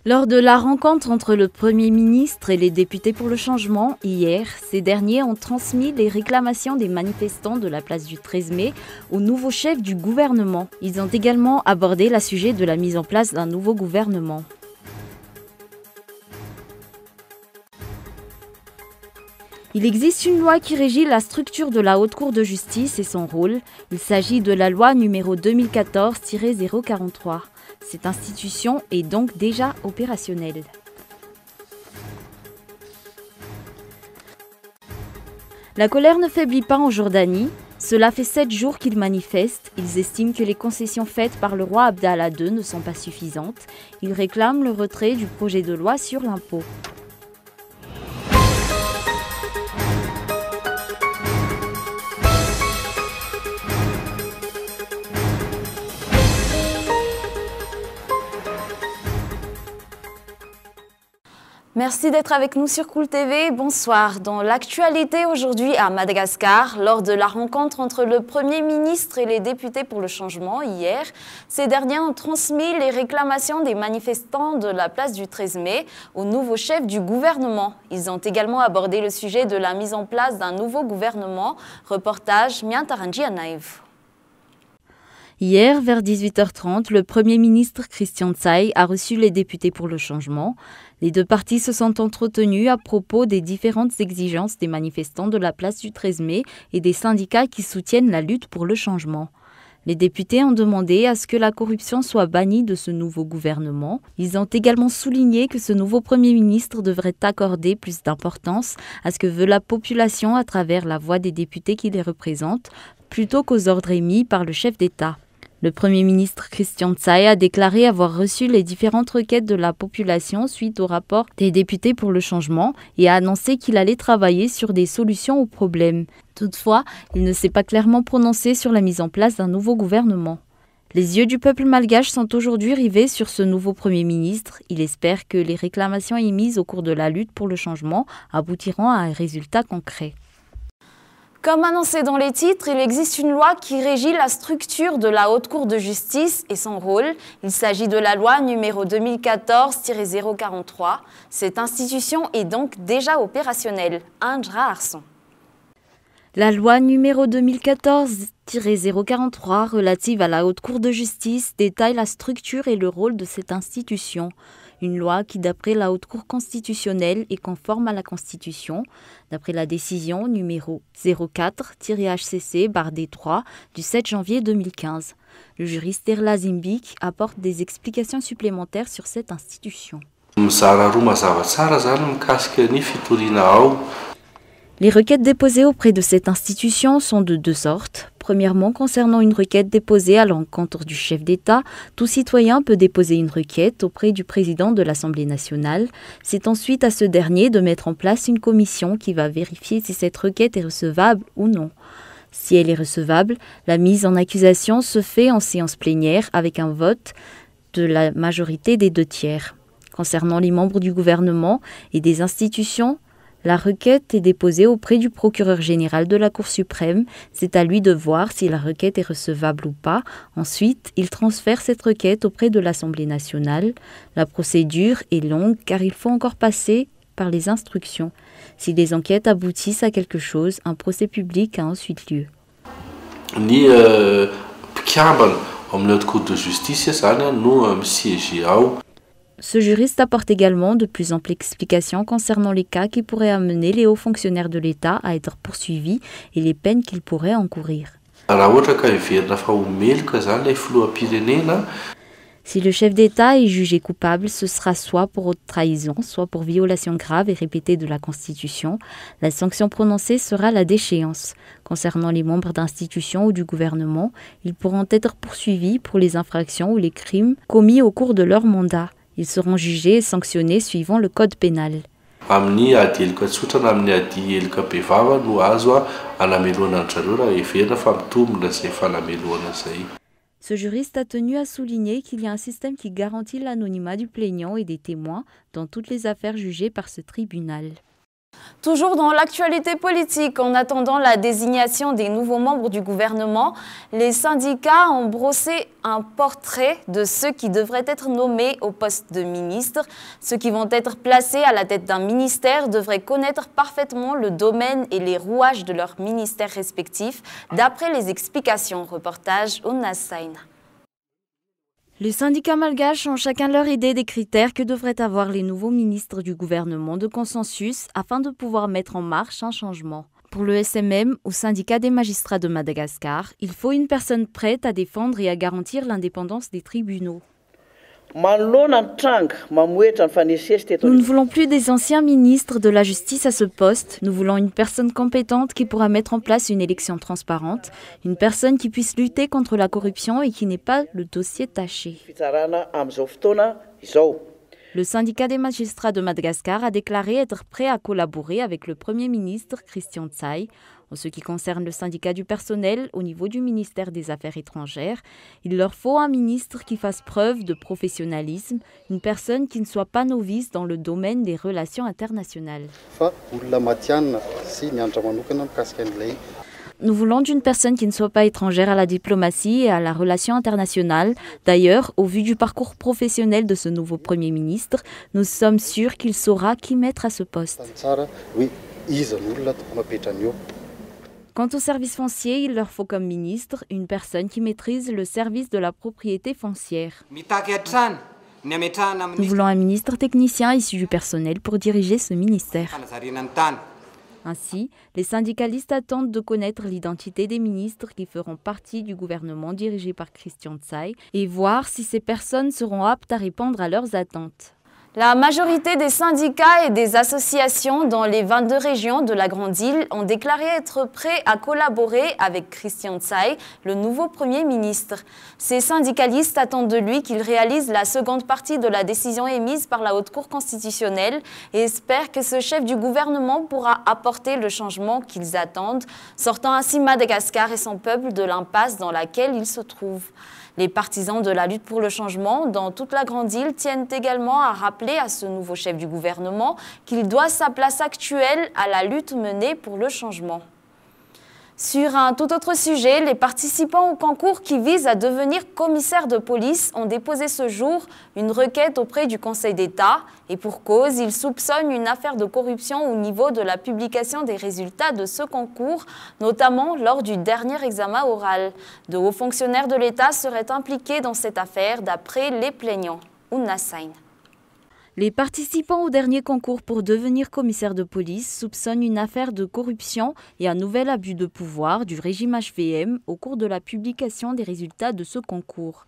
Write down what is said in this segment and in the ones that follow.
Lors de la rencontre entre le Premier ministre et les députés pour le changement, hier, ces derniers ont transmis les réclamations des manifestants de la place du 13 mai au nouveau chef du gouvernement. Ils ont également abordé le sujet de la mise en place d'un nouveau gouvernement. Il existe une loi qui régit la structure de la Haute Cour de justice et son rôle. Il s'agit de la loi numéro 2014-043. Cette institution est donc déjà opérationnelle. La colère ne faiblit pas en Jordanie. Cela fait 7 jours qu'ils manifestent. Ils estiment que les concessions faites par le roi Abdallah II ne sont pas suffisantes. Ils réclament le retrait du projet de loi sur l'impôt. Merci d'être avec nous sur Cool TV. Bonsoir. Dans l'actualité aujourd'hui à Madagascar, lors de la rencontre entre le Premier ministre et les députés pour le changement hier, ces derniers ont transmis les réclamations des manifestants de la place du 13 mai au nouveau chef du gouvernement. Ils ont également abordé le sujet de la mise en place d'un nouveau gouvernement. Reportage Miantaranji Anaïv. Hier, vers 18h30, le Premier ministre Christian Tsaï a reçu les députés pour le changement. Les deux partis se sont entretenus à propos des différentes exigences des manifestants de la place du 13 mai et des syndicats qui soutiennent la lutte pour le changement. Les députés ont demandé à ce que la corruption soit bannie de ce nouveau gouvernement. Ils ont également souligné que ce nouveau Premier ministre devrait accorder plus d'importance à ce que veut la population à travers la voix des députés qui les représentent, plutôt qu'aux ordres émis par le chef d'État. Le Premier ministre Christian Tsaï a déclaré avoir reçu les différentes requêtes de la population suite au rapport des députés pour le changement et a annoncé qu'il allait travailler sur des solutions aux problèmes. Toutefois, il ne s'est pas clairement prononcé sur la mise en place d'un nouveau gouvernement. Les yeux du peuple malgache sont aujourd'hui rivés sur ce nouveau Premier ministre. Il espère que les réclamations émises au cours de la lutte pour le changement aboutiront à un résultat concret. Comme annoncé dans les titres, il existe une loi qui régit la structure de la Haute Cour de justice et son rôle. Il s'agit de la loi numéro 2014-043. Cette institution est donc déjà opérationnelle. Andra Arson. La loi numéro 2014-043 relative à la Haute Cour de justice détaille la structure et le rôle de cette institution. Une loi qui, d'après la Haute Cour constitutionnelle, est conforme à la Constitution, d'après la décision numéro 04-HCC-D3 du 7 janvier 2015. Le juriste Erla Zimbik apporte des explications supplémentaires sur cette institution. Les requêtes déposées auprès de cette institution sont de deux sortes. Premièrement, concernant une requête déposée à l'encontre du chef d'État, tout citoyen peut déposer une requête auprès du président de l'Assemblée nationale. C'est ensuite à ce dernier de mettre en place une commission qui va vérifier si cette requête est recevable ou non. Si elle est recevable, la mise en accusation se fait en séance plénière avec un vote de la majorité des 2/3. Concernant les membres du gouvernement et des institutions, la requête est déposée auprès du procureur général de la Cour suprême. C'est à lui de voir si la requête est recevable ou pas. Ensuite, il transfère cette requête auprès de l'Assemblée nationale. La procédure est longue car il faut encore passer par les instructions. Si les enquêtes aboutissent à quelque chose, un procès public a ensuite lieu. Ce juriste apporte également de plus amples explications concernant les cas qui pourraient amener les hauts fonctionnaires de l'État à être poursuivis et les peines qu'ils pourraient encourir. Si le chef d'État est jugé coupable, ce sera soit pour haute trahison, soit pour violation grave et répétée de la Constitution. La sanction prononcée sera la déchéance. Concernant les membres d'institutions ou du gouvernement, ils pourront être poursuivis pour les infractions ou les crimes commis au cours de leur mandat. Ils seront jugés et sanctionnés suivant le code pénal. Ce juriste a tenu à souligner qu'il y a un système qui garantit l'anonymat du plaignant et des témoins dans toutes les affaires jugées par ce tribunal. Toujours dans l'actualité politique, en attendant la désignation des nouveaux membres du gouvernement, les syndicats ont brossé un portrait de ceux qui devraient être nommés au poste de ministre. Ceux qui vont être placés à la tête d'un ministère devraient connaître parfaitement le domaine et les rouages de leurs ministères respectifs, d'après les explications. Reportage Ounasain. Les syndicats malgaches ont chacun leur idée des critères que devraient avoir les nouveaux ministres du gouvernement de consensus afin de pouvoir mettre en marche un changement. Pour le SMM, au syndicat des magistrats de Madagascar, il faut une personne prête à défendre et à garantir l'indépendance des tribunaux. Nous ne voulons plus des anciens ministres de la justice à ce poste. Nous voulons une personne compétente qui pourra mettre en place une élection transparente, une personne qui puisse lutter contre la corruption et qui n'ait pas le dossier taché. Le syndicat des magistrats de Madagascar a déclaré être prêt à collaborer avec le Premier ministre Christian Tsaï. En ce qui concerne le syndicat du personnel, au niveau du ministère des Affaires étrangères, il leur faut un ministre qui fasse preuve de professionnalisme, une personne qui ne soit pas novice dans le domaine des relations internationales. Nous voulons d'une personne qui ne soit pas étrangère à la diplomatie et à la relation internationale. D'ailleurs, au vu du parcours professionnel de ce nouveau Premier ministre, nous sommes sûrs qu'il saura qui mettre à ce poste. Quant au service foncier, il leur faut comme ministre une personne qui maîtrise le service de la propriété foncière. Nous voulons un ministre technicien issu du personnel pour diriger ce ministère. Ainsi, les syndicalistes attendent de connaître l'identité des ministres qui feront partie du gouvernement dirigé par Christian Tsaï et voir si ces personnes seront aptes à répondre à leurs attentes. La majorité des syndicats et des associations dans les 22 régions de la Grande Île ont déclaré être prêts à collaborer avec Christian Tsaï, le nouveau Premier ministre. Ces syndicalistes attendent de lui qu'il réalise la seconde partie de la décision émise par la Haute Cour constitutionnelle et espèrent que ce chef du gouvernement pourra apporter le changement qu'ils attendent, sortant ainsi Madagascar et son peuple de l'impasse dans laquelle il se trouve. Les partisans de la lutte pour le changement dans toute la Grande Île tiennent également à rappeler à ce nouveau chef du gouvernement qu'il doit sa place actuelle à la lutte menée pour le changement. Sur un tout autre sujet, les participants au concours qui visent à devenir commissaires de police ont déposé ce jour une requête auprès du Conseil d'État et pour cause, ils soupçonnent une affaire de corruption au niveau de la publication des résultats de ce concours, notamment lors du dernier examen oral. De hauts fonctionnaires de l'État seraient impliqués dans cette affaire d'après les plaignants. Ounasain. Les participants au dernier concours pour devenir commissaire de police soupçonnent une affaire de corruption et un nouvel abus de pouvoir du régime HVM au cours de la publication des résultats de ce concours.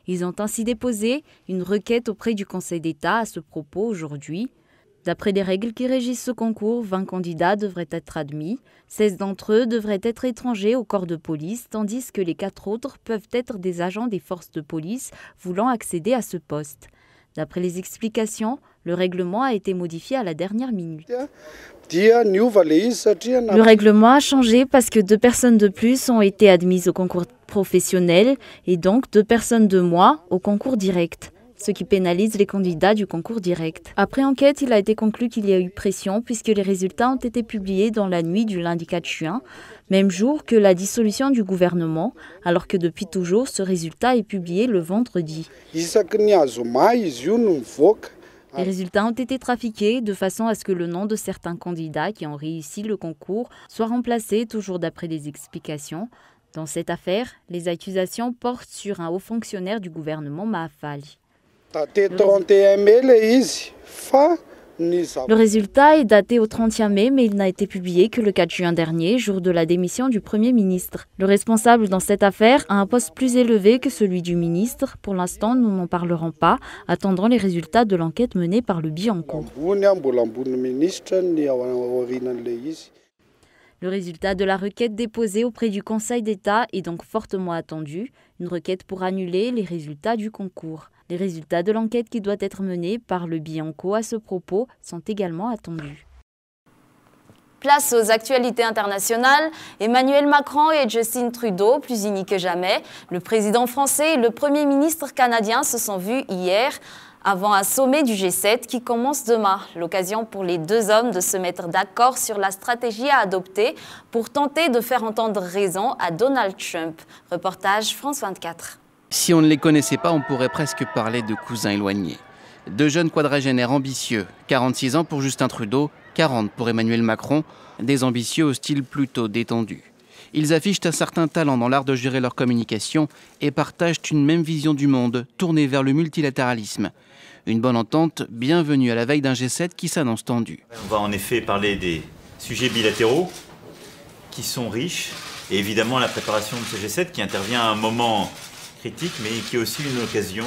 Ils ont ainsi déposé une requête auprès du Conseil d'État à ce propos aujourd'hui. D'après les règles qui régissent ce concours, 20 candidats devraient être admis. 16 d'entre eux devraient être étrangers au corps de police, tandis que les 4 autres peuvent être des agents des forces de police voulant accéder à ce poste. D'après les explications, le règlement a été modifié à la dernière minute. Le règlement a changé parce que 2 personnes de plus ont été admises au concours professionnel et donc 2 personnes de moins au concours direct, ce qui pénalise les candidats du concours direct. Après enquête, il a été conclu qu'il y a eu pression puisque les résultats ont été publiés dans la nuit du lundi 4 juin, même jour que la dissolution du gouvernement, alors que depuis toujours, ce résultat est publié le vendredi. Les résultats ont été trafiqués de façon à ce que le nom de certains candidats qui ont réussi le concours soit remplacé, toujours d'après les explications. Dans cette affaire, les accusations portent sur un haut fonctionnaire du gouvernement Mahafali. Le résultat est daté au 31 mai, mais il n'a été publié que le 4 juin dernier, jour de la démission du Premier ministre. Le responsable dans cette affaire a un poste plus élevé que celui du ministre. Pour l'instant, nous n'en parlerons pas, attendant les résultats de l'enquête menée par le Bianco. Le résultat de la requête déposée auprès du Conseil d'État est donc fortement attendu, une requête pour annuler les résultats du concours. Les résultats de l'enquête qui doit être menée par le Bianco à ce propos sont également attendus. Place aux actualités internationales. Emmanuel Macron et Justin Trudeau, plus unis que jamais. Le président français et le Premier ministre canadien se sont vus hier avant un sommet du G7 qui commence demain. L'occasion pour les deux hommes de se mettre d'accord sur la stratégie à adopter pour tenter de faire entendre raison à Donald Trump. Reportage France 24. Si on ne les connaissait pas, on pourrait presque parler de cousins éloignés. Deux jeunes quadragénaires ambitieux, 46 ans pour Justin Trudeau, 40 pour Emmanuel Macron, des ambitieux au style plutôt détendu. Ils affichent un certain talent dans l'art de gérer leur communication et partagent une même vision du monde, tournée vers le multilatéralisme. Une bonne entente, bienvenue à la veille d'un G7 qui s'annonce tendu. On va en effet parler des sujets bilatéraux qui sont riches et évidemment la préparation de ce G7 qui intervient à un moment critique mais qui est aussi une occasion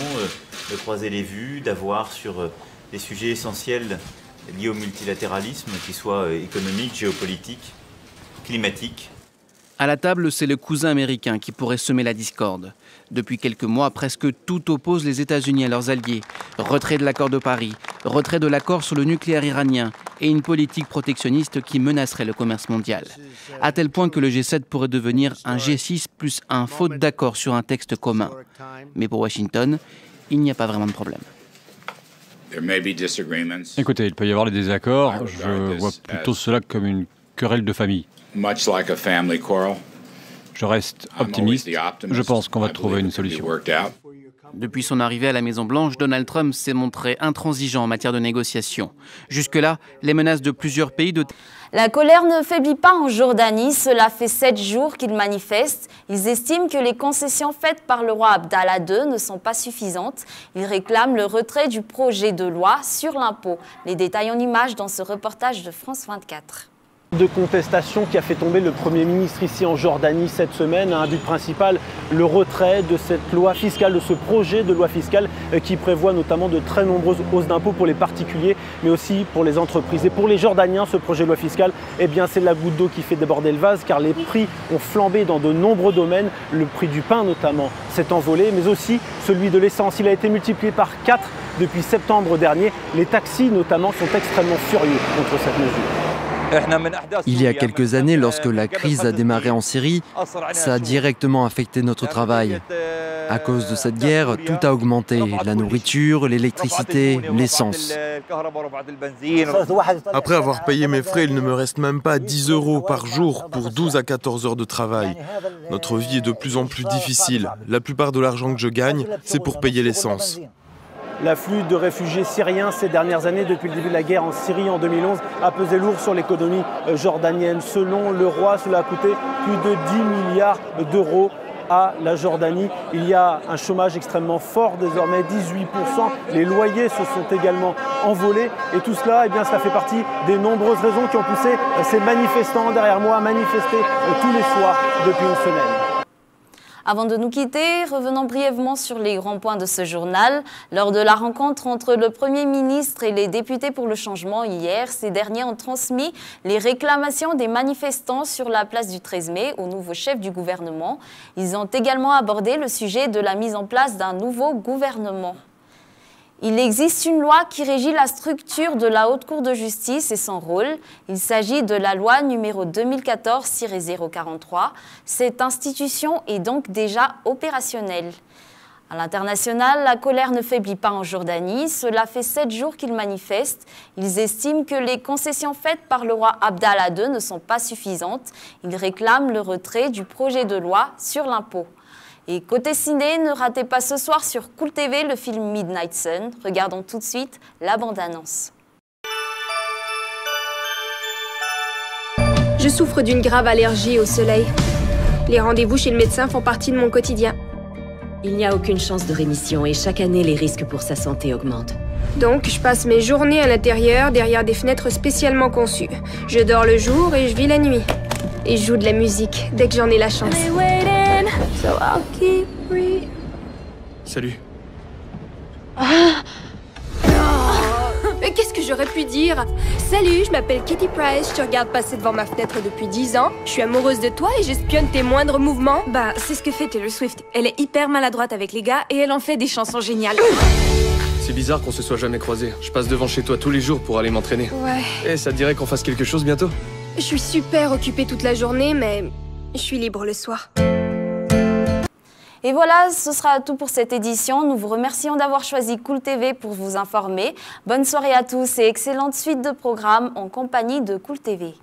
de croiser les vues, d'avoir sur des sujets essentiels liés au multilatéralisme, qu'ils soient économiques, géopolitiques, climatiques. À la table, c'est le cousin américain qui pourrait semer la discorde. Depuis quelques mois, presque tout oppose les États-Unis à leurs alliés. Retrait de l'accord de Paris, retrait de l'accord sur le nucléaire iranien et une politique protectionniste qui menacerait le commerce mondial. À tel point que le G7 pourrait devenir un G6+1 faute d'accord sur un texte commun. Mais pour Washington, il n'y a pas vraiment de problème. Écoutez, il peut y avoir des désaccords. Je vois plutôt cela comme une querelle de famille. Je reste optimiste. Je pense qu'on va trouver une solution. Depuis son arrivée à la Maison-Blanche, Donald Trump s'est montré intransigeant en matière de négociation. Jusque-là, les menaces de plusieurs pays de... La colère ne faiblit pas en Jordanie. Cela fait 7 jours qu'ils manifestent. Ils estiment que les concessions faites par le roi Abdallah II ne sont pas suffisantes. Ils réclament le retrait du projet de loi sur l'impôt. Les détails en images dans ce reportage de France 24. De contestation qui a fait tomber le Premier ministre ici en Jordanie cette semaine. Un but principal, le retrait de cette loi fiscale, de ce projet de loi fiscale qui prévoit notamment de très nombreuses hausses d'impôts pour les particuliers, mais aussi pour les entreprises. Et pour les Jordaniens, ce projet de loi fiscale, eh bien, c'est la goutte d'eau qui fait déborder le vase, car les prix ont flambé dans de nombreux domaines. Le prix du pain notamment s'est envolé, mais aussi celui de l'essence. Il a été multiplié par 4 depuis septembre dernier. Les taxis notamment sont extrêmement furieux contre cette mesure. Il y a quelques années, lorsque la crise a démarré en Syrie, ça a directement affecté notre travail. À cause de cette guerre, tout a augmenté. La nourriture, l'électricité, l'essence. Après avoir payé mes frais, il ne me reste même pas 10 € par jour pour 12 à 14 heures de travail. Notre vie est de plus en plus difficile. La plupart de l'argent que je gagne, c'est pour payer l'essence. L'afflux de réfugiés syriens ces dernières années, depuis le début de la guerre en Syrie en 2011, a pesé lourd sur l'économie jordanienne. Selon le roi, cela a coûté plus de 10 milliards d'euros à la Jordanie. Il y a un chômage extrêmement fort désormais, 18%. Les loyers se sont également envolés. Et tout cela, eh bien, ça fait partie des nombreuses raisons qui ont poussé ces manifestants derrière moi à manifester tous les soirs depuis une semaine. Avant de nous quitter, revenons brièvement sur les grands points de ce journal. Lors de la rencontre entre le Premier ministre et les députés pour le changement hier, ces derniers ont transmis les réclamations des manifestants sur la place du 13 mai au nouveau chef du gouvernement. Ils ont également abordé le sujet de la mise en place d'un nouveau gouvernement. Il existe une loi qui régit la structure de la Haute Cour de justice et son rôle. Il s'agit de la loi numéro 2014-043. Cette institution est donc déjà opérationnelle. À l'international, la colère ne faiblit pas en Jordanie. Cela fait 7 jours qu'ils manifestent. Ils estiment que les concessions faites par le roi Abdallah II ne sont pas suffisantes. Ils réclament le retrait du projet de loi sur l'impôt. Et côté ciné, ne ratez pas ce soir sur Cool TV le film Midnight Sun. Regardons tout de suite la bande-annonce. Je souffre d'une grave allergie au soleil. Les rendez-vous chez le médecin font partie de mon quotidien. Il n'y a aucune chance de rémission et chaque année, les risques pour sa santé augmentent. Donc, je passe mes journées à l'intérieur, derrière des fenêtres spécialement conçues. Je dors le jour et je vis la nuit. Et je joue de la musique dès que j'en ai la chance. Salut. Qu'est-ce que j'aurais pu dire? Salut, je m'appelle Katie Price, je te regarde passer devant ma fenêtre depuis 10 ans. Je suis amoureuse de toi et j'espionne tes moindres mouvements. Bah, c'est ce que fait Taylor Swift. Elle est hyper maladroite avec les gars et elle en fait des chansons géniales. C'est bizarre qu'on se soit jamais croisés. Je passe devant chez toi tous les jours pour aller m'entraîner. Ouais. Et ça te dirait qu'on fasse quelque chose bientôt? Je suis super occupée toute la journée, mais je suis libre le soir. Et voilà, ce sera tout pour cette édition. Nous vous remercions d'avoir choisi Cool TV pour vous informer. Bonne soirée à tous et excellente suite de programmes en compagnie de Cool TV.